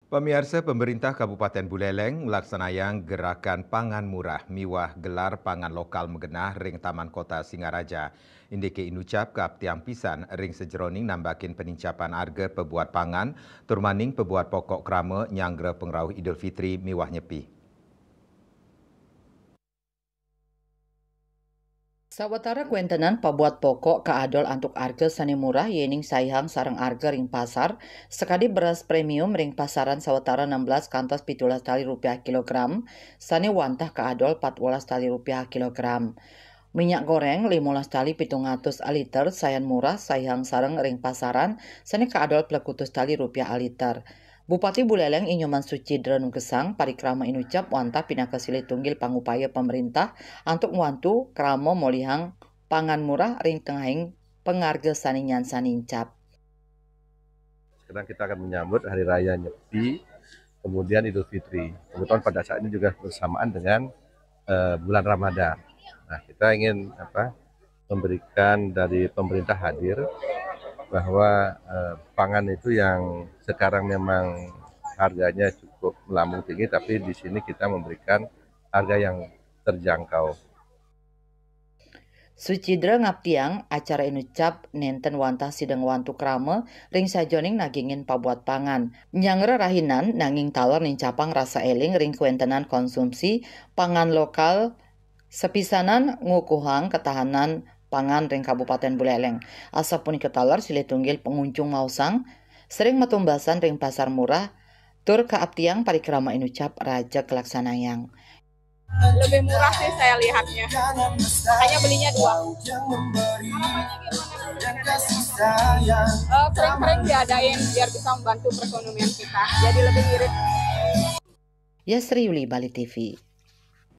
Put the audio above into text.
Pemirsa, pemerintah Kabupaten Buleleng melaksanakan gerakan pangan murah miwah gelar pangan lokal megenah ring Taman Kota Singaraja. Indike inucap kap tiang pisan ring sejeroning nambakin penincapan harga pebuat pangan, turmaning pebuat pokok krama nyanggre pengrauh Idul Fitri miwah nyepi. Sawatara kuentenan pabuat pokok kaadol antuk arga sani murah yening saihang sarang arga ring pasar, sekadi beras premium ring pasaran sawatara 16 kantos 17 tali rupiah kilogram, sani wantah kaadol 14 tali rupiah kilogram. Minyak goreng 15 tali 700 aliter sayan murah saihang sarang ring pasaran, sani kaadol 20 tali rupiah aliter. Bupati Buleleng Inyoman Sucidra Nungkesang parikrama inucap wantah pinaka silih tunggil pangupaya pemerintah untuk wantu kramo molihang pangan murah ring tengahing pengarga saninyan sanincap. Sekarang kita akan menyambut Hari Raya Nyepi, kemudian Idul Fitri. Kebetulan pada saat ini juga bersamaan dengan bulan Ramadan. Nah, kita ingin memberikan dari pemerintah hadir bahwa pangan itu yang sekarang memang harganya cukup melambung tinggi, tapi di sini kita memberikan harga yang terjangkau. Sucidra ngaptiang acara inucap nenten wantah sidang wantu krama ring sajoning nagingin pabuat pangan. Nyangre rahinan nanging talor nincapang rasa eling ring kuentenan konsumsi pangan lokal sepisanan ngukuhang ketahanan pangan ring Kabupaten Buleleng. Asapun ketalar silih tunggil pengunjung mausang sering metumbasan ring pasar murah tur kaaptiang parikrama inucap Raja Kelaksanayang. Lebih murah sih saya lihatnya, makanya belinya 2. Sering-sering diadain biar bisa membantu perekonomian kita, jadi lebih irit. Yasri Yuli, Bali TV.